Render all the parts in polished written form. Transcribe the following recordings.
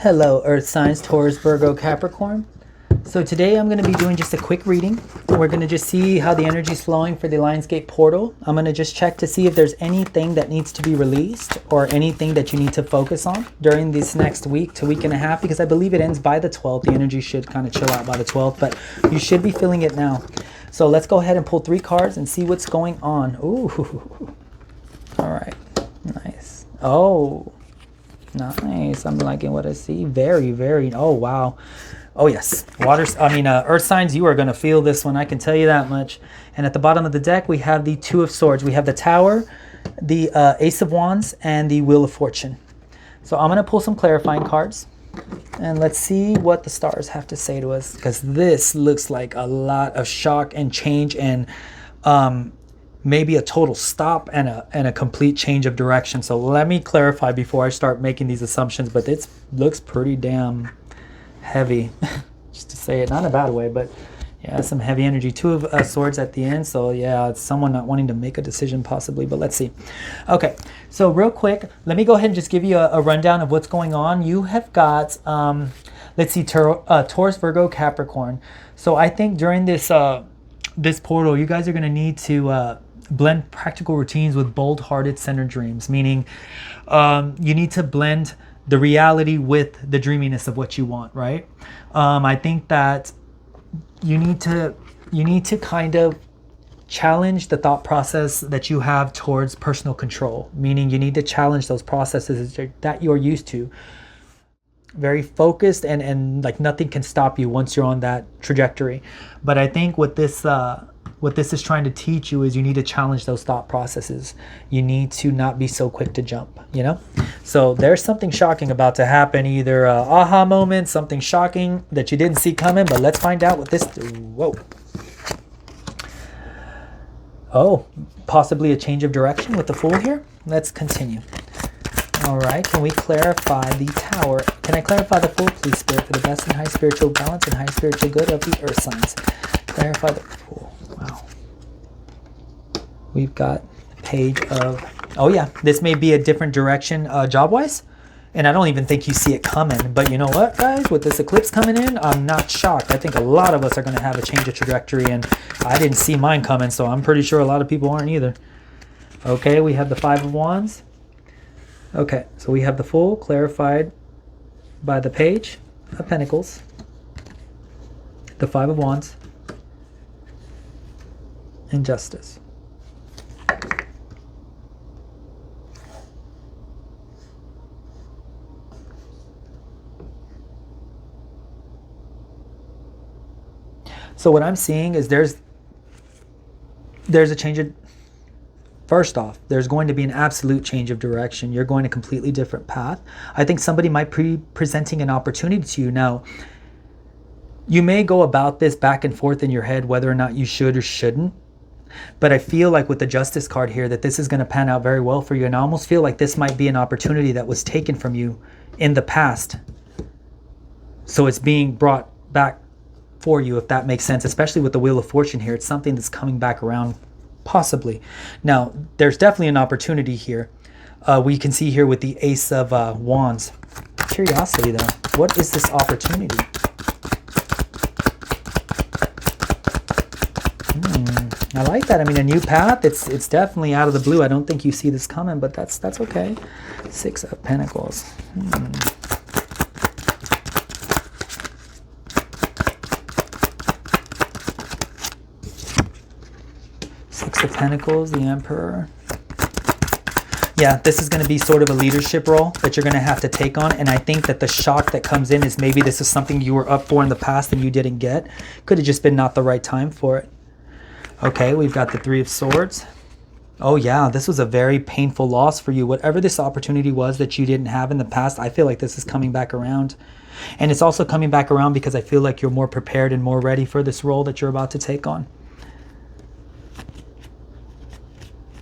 Hello, Earth signs, Taurus, Virgo, Capricorn. So today I'm going to be doing just a quick reading. We're going to just see how the energy is flowing for the Lionsgate portal. I'm going to just check to see if there's anything that needs to be released or anything that you need to focus on during this next week to week and a half, because I believe it ends by the 12th. The energy should kind of chill out by the 12th, but you should be feeling it now. So let's go ahead and pull 3 cards and see what's going on. Ooh. All right. Nice. Oh, nice. I'm liking what I see. Very, very. Oh, wow. Oh, yes. Earth signs, you are going to feel this one. I can tell you that much. And at the bottom of the deck, we have the Two of Swords. We have the Tower, the Ace of Wands, and the Wheel of Fortune. So I'm going to pull some clarifying cards. And let's see what the stars have to say to us, because this looks like a lot of shock and change and maybe a total stop and a complete change of direction. So let me clarify before I start making these assumptions, but it looks pretty damn heavy, just to say it, not in a bad way, but yeah, some heavy energy. Two of Swords at the end, so yeah, it's someone not wanting to make a decision possibly, but let's see. Okay, so real quick, let me go ahead and just give you a rundown of what's going on. You have got, let's see, Taurus, Virgo, Capricorn. So I think during this this portal, you guys are going to need to blend practical routines with bold-hearted centered dreams, meaning you need to blend the reality with the dreaminess of what you want, right? I think that you need to kind of challenge the thought process that you have towards personal control, meaning you need to challenge those processes that you're used to. Very focused and like nothing can stop you once you're on that trajectory. But I think what this is trying to teach you is you need to challenge those thought processes. You need to not be so quick to jump, you know? So there's something shocking about to happen, either a aha moment, something shocking that you didn't see coming, but let's find out what this, whoa. Oh, possibly a change of direction with the Fool here. Let's continue. All right, can we clarify the Tower? Can I clarify the Fool, please, Spirit, for the best and high spiritual balance and high spiritual good of the Earth signs? Clarify the Fool. Wow. We've got the Page of... Oh, yeah. This may be a different direction job-wise. And I don't even think you see it coming. But you know what, guys? With this eclipse coming in, I'm not shocked. I think a lot of us are going to have a change of trajectory. And I didn't see mine coming, so I'm pretty sure a lot of people aren't either. Okay, we have the Five of Wands. Okay, so we have the Fool clarified by the Page of Pentacles, the Five of Wands, and Justice. So what I'm seeing is there's a change of... First off, there's going to be an absolute change of direction. You're going a completely different path. I think somebody might be presenting an opportunity to you. Now, you may go about this back and forth in your head whether or not you should or shouldn't. But I feel like with the Justice card here that this is going to pan out very well for you. And I almost feel like this might be an opportunity that was taken from you in the past. So it's being brought back for you, if that makes sense, especially with the Wheel of Fortune here. It's something that's coming back around. Possibly. Now, there's definitely an opportunity here. We can see here with the Ace of Wands. Curiosity, though. What is this opportunity? I like that. I mean, a new path. It's definitely out of the blue. I don't think you see this coming, but that's okay. Six of Pentacles. Six of Pentacles, the Emperor. Yeah, this is going to be sort of a leadership role that you're going to have to take on. And I think that the shock that comes in is maybe this is something you were up for in the past and you didn't get. Could have just been not the right time for it. Okay, we've got the Three of Swords. Oh yeah, this was a very painful loss for you. Whatever this opportunity was that you didn't have in the past, I feel like this is coming back around. And it's also coming back around because I feel like you're more prepared and more ready for this role that you're about to take on.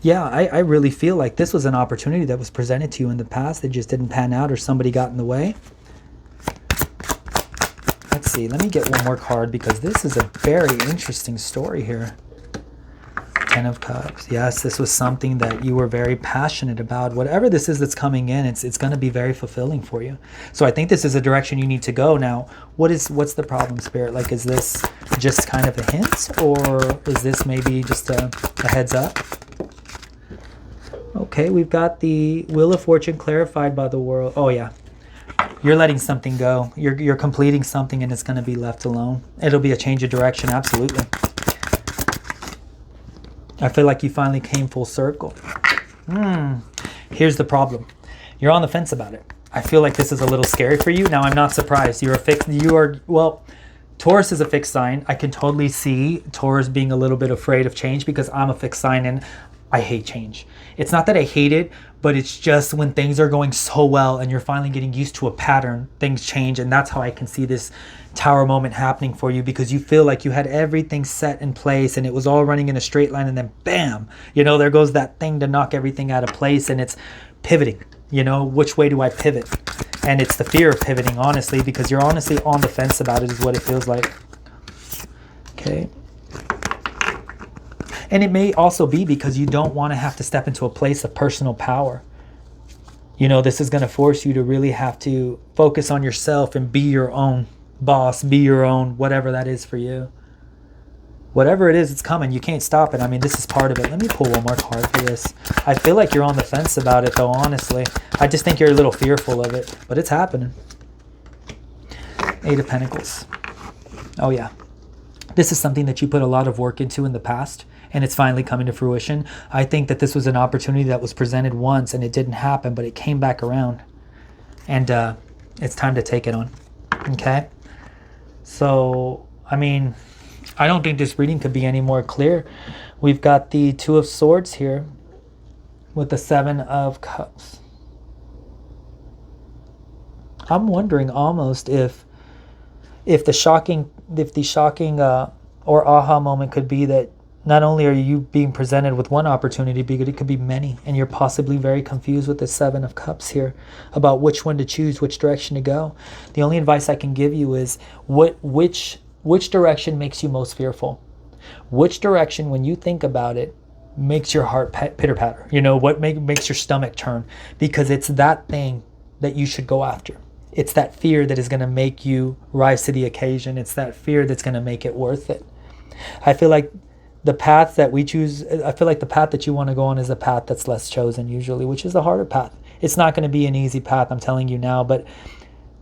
Yeah, I really feel like this was an opportunity that was presented to you in the past. It just didn't pan out or somebody got in the way. Let's see. Let me get one more card because this is a very interesting story here. Ten of Cups. Yes, this was something that you were very passionate about. Whatever this is that's coming in, it's going to be very fulfilling for you. So I think this is a direction you need to go. Now, what's the problem, Spirit? Like, is this just kind of a hint, or is this maybe just a heads up? Okay, we've got the Wheel of Fortune clarified by the world. Oh yeah. You're letting something go. You're completing something and it's going to be left alone. It'll be a change of direction, absolutely. I feel like you finally came full circle. Here's the problem. You're on the fence about it. I feel like this is a little scary for you. Now, I'm not surprised. Well, Taurus is a fixed sign. I can totally see Taurus being a little bit afraid of change because I'm a fixed sign and I hate change. It's not that I hate it, but it's just when things are going so well and you're finally getting used to a pattern, things change. And that's how I can see this Tower moment happening for you, because you feel like you had everything set in place and it was all running in a straight line, and then bam, there goes that thing to knock everything out of place, and it's pivoting. Which way do I pivot? And it's the fear of pivoting, honestly, because you're honestly on the fence about it, is what it feels like. Okay. And it may also be because you don't want to have to step into a place of personal power. This is going to force you to really have to focus on yourself and be your own boss, be your own, whatever that is for you. Whatever it is, it's coming. You can't stop it. I mean, this is part of it. Let me pull one more card for this. I feel like you're on the fence about it, though, honestly. I just think you're a little fearful of it, but it's happening. Eight of Pentacles. Oh, yeah. This is something that you put a lot of work into in the past, and it's finally coming to fruition. I think that this was an opportunity that was presented once, and it didn't happen, but it came back around. And it's time to take it on. Okay? So, I mean, I don't think this reading could be any more clear. We've got the Two of Swords here with the Seven of Cups. I'm wondering almost if the shocking or aha moment could be that not only are you being presented with one opportunity, but it could be many, and you're possibly very confused with the Seven of Cups here about which one to choose, which direction to go. The only advice I can give you is which direction makes you most fearful? Which direction, when you think about it, makes your heart pitter-patter? What makes your stomach turn? Because it's that thing that you should go after. It's that fear that is going to make you rise to the occasion. It's that fear that's going to make it worth it. I feel like the path that we choose, I feel like the path that you want to go on is a path that's less chosen usually, which is the harder path. It's not going to be an easy path, I'm telling you now, but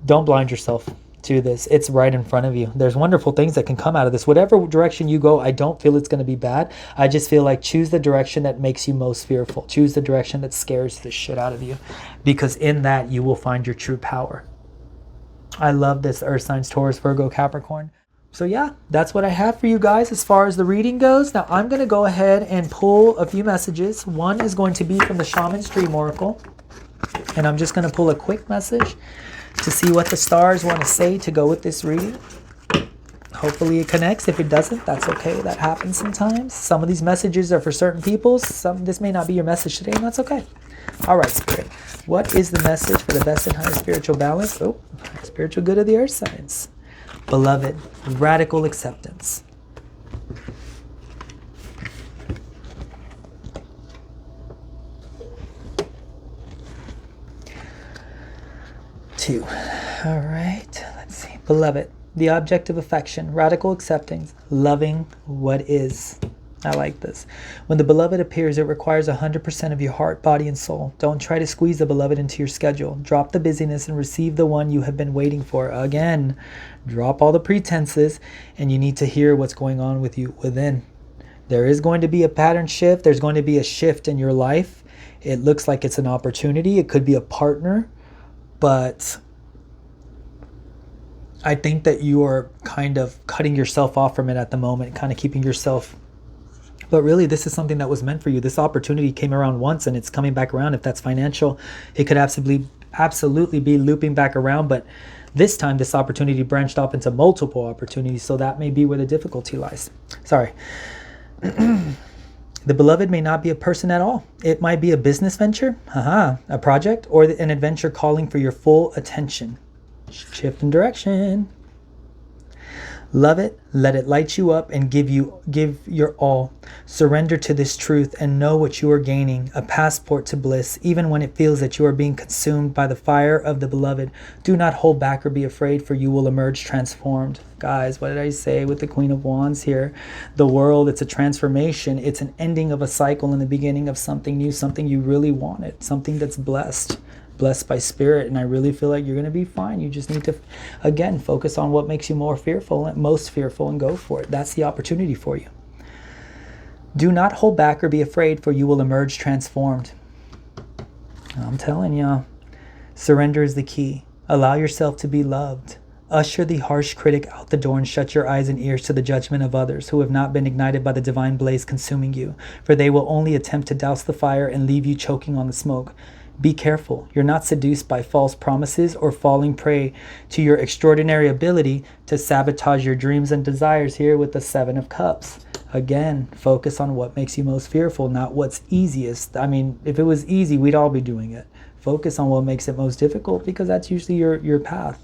don't blind yourself to this. It's right in front of you. There's wonderful things that can come out of this. Whatever direction you go, I don't feel it's going to be bad. I just feel like choose the direction that makes you most fearful. Choose the direction that scares the shit out of you, because in that you will find your true power. I love this, Earth signs, Taurus, Virgo, Capricorn. So yeah, that's what I have for you guys as far as the reading goes. Now I'm going to go ahead and pull a few messages. One is going to be from the Shaman's Dream Oracle. And I'm just going to pull a quick message to see what the stars want to say to go with this reading. Hopefully it connects. If it doesn't, that's okay. That happens sometimes. Some of these messages are for certain people. This may not be your message today, and that's okay. All right, Spirit. What is the message for the best and highest spiritual balance? Oh, spiritual good of the earth signs. Beloved, radical acceptance. Two. All right, let's see. Beloved, the object of affection, radical acceptance, loving what is. I like this. When the beloved appears, it requires 100% of your heart, body, and soul. Don't try to squeeze the beloved into your schedule. Drop the busyness and receive the one you have been waiting for. Again, drop all the pretenses, and you need to hear what's going on with you within. There is going to be a pattern shift. There's going to be a shift in your life. It looks like it's an opportunity. It could be a partner, but I think that you are kind of cutting yourself off from it at the moment, kind of keeping yourself. But really, this is something that was meant for you. This opportunity came around once, and it's coming back around. If that's financial, it could absolutely be looping back around. But this time, this opportunity branched off into multiple opportunities. So that may be where the difficulty lies. Sorry. The beloved may not be a person at all. It might be a business venture, a project, or an adventure calling for your full attention. Shift in direction. Love it, let it light you up and give your all. Surrender to this truth and know what you are gaining, a passport to bliss, even when it feels that you are being consumed by the fire of the beloved. Do not hold back or be afraid, for you will emerge transformed. Guys, what did I say with the Queen of Wands here? The world, it's a transformation. It's an ending of a cycle and the beginning of something new, something you really wanted, something that's blessed by spirit. And I really feel like you're going to be fine. You just need to, again, focus on what makes you most fearful and go for it. That's the opportunity for you. Do not hold back or be afraid, for you will emerge transformed. I'm telling you, surrender is the key. Allow yourself to be loved. Usher the harsh critic out the door and shut your eyes and ears to the judgment of others who have not been ignited by the divine blaze consuming you, for they will only attempt to douse the fire and leave you choking on the smoke. Be careful. You're not seduced by false promises or falling prey to your extraordinary ability to sabotage your dreams and desires here with the Seven of Cups. Again, focus on what makes you most fearful, not what's easiest. I mean, if it was easy, we'd all be doing it. Focus on what makes it most difficult, because that's usually your path.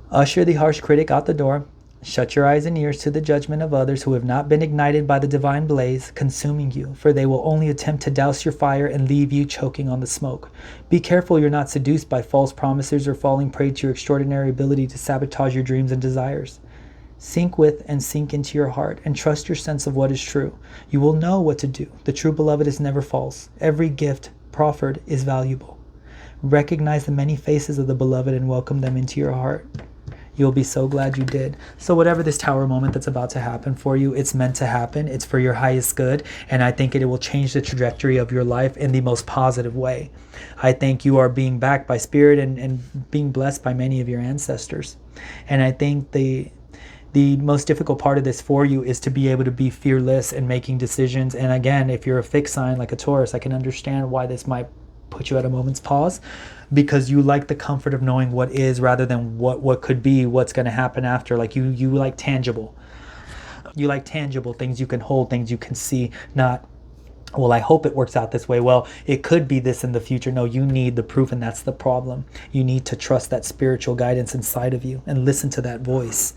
Usher the harsh critic out the door. Shut your eyes and ears to the judgment of others who have not been ignited by the divine blaze consuming you, for they will only attempt to douse your fire and leave you choking on the smoke. Be careful you're not seduced by false promises or falling prey to your extraordinary ability to sabotage your dreams and desires. Sink with and sink into your heart and trust your sense of what is true. You will know what to do. The true beloved is never false. Every gift proffered is valuable. Recognize the many faces of the beloved and welcome them into your heart. You'll be so glad you did. So whatever this tower moment that's about to happen for you, it's meant to happen. It's for your highest good. And I think it will change the trajectory of your life in the most positive way. I think you are being backed by spirit and being blessed by many of your ancestors. And I think the most difficult part of this for you is to be able to be fearless in making decisions. And again, if you're a fixed sign like a Taurus, I can understand why this might put you at a moment's pause, because you like the comfort of knowing what is rather than what could be, what's going to happen after. Like you like tangible. You like tangible things you can hold, things you can see, not, well, I hope it works out this way. Well, it could be this in the future. No, you need the proof, and that's the problem. You need to trust that spiritual guidance inside of you and listen to that voice.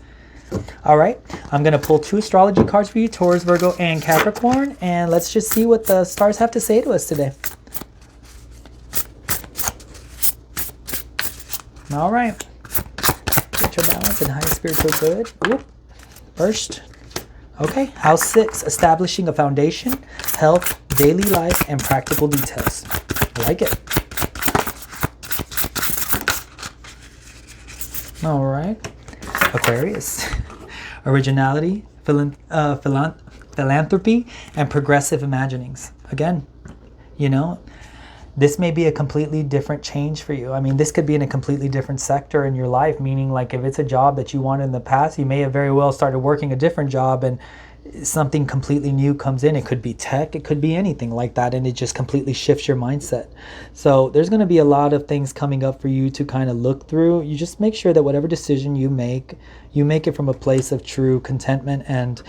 All right, I'm going to pull 2 astrology cards for you, Taurus, Virgo, and Capricorn, and let's just see what the stars have to say to us today. All right, spiritual balance and high spiritual good. Ooh. First, okay, house 6, establishing a foundation, health, daily life, and practical details. I like it. All right, Aquarius, originality, philanthropy, and progressive imaginings. Again, you know, this may be a completely different change for you. I mean, this could be in a completely different sector in your life, meaning like if it's a job that you wanted in the past, you may have very well started working a different job and something completely new comes in. It could be tech, it could be anything like that, and it just completely shifts your mindset. So there's going to be a lot of things coming up for you to kind of look through. You just make sure that whatever decision you make it from a place of true contentment, and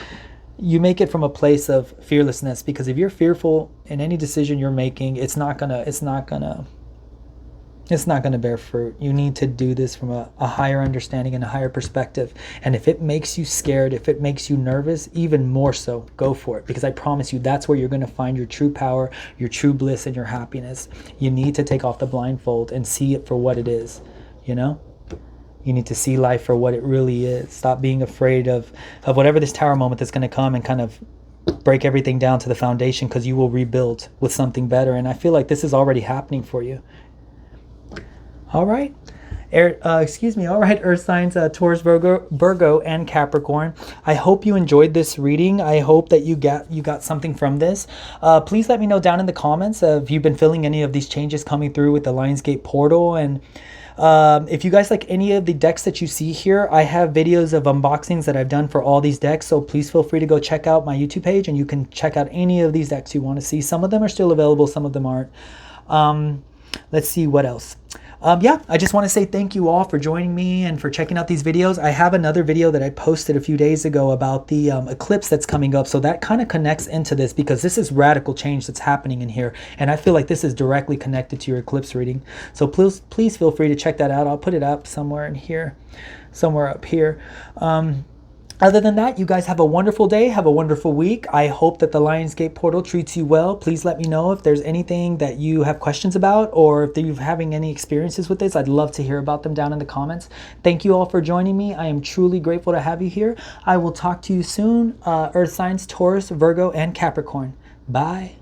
you make it from a place of fearlessness, because if you're fearful in any decision you're making, it's not gonna bear fruit. You need to do this from a higher understanding and a higher perspective. And if it makes you scared, if it makes you nervous, even more so, go for it, because I promise you that's where you're going to find your true power, your true bliss, and your happiness. You need to take off the blindfold and see it for what it is, you know? You need to see life for what it really is. Stop being afraid of whatever this tower moment that's going to come and kind of break everything down to the foundation, because you will rebuild with something better. And I feel like this is already happening for you. All right. All right, Earth signs, Taurus, Virgo, and Capricorn. I hope you enjoyed this reading. I hope that you got something from this. Please let me know down in the comments if you've been feeling any of these changes coming through with the Lionsgate portal. And if you guys like any of the decks that you see here, I have videos of unboxings that I've done for all these decks. So please feel free to go check out my YouTube page, and you can check out any of these decks you want to see. Some of them are still available, some of them aren't. Let's see what else. Yeah, I just want to say thank you all for joining me and for checking out these videos. I have another video that I posted a few days ago about the eclipse that's coming up. So that kind of connects into this because this is radical change that's happening in here. And I feel like this is directly connected to your eclipse reading. So please feel free to check that out. I'll put it up somewhere in here, somewhere up here. Other than that, you guys have a wonderful day. Have a wonderful week. I hope that the Lionsgate portal treats you well. Please let me know if there's anything that you have questions about or if you're having any experiences with this. I'd love to hear about them down in the comments. Thank you all for joining me. I am truly grateful to have you here. I will talk to you soon. Earth signs, Taurus, Virgo, and Capricorn. Bye.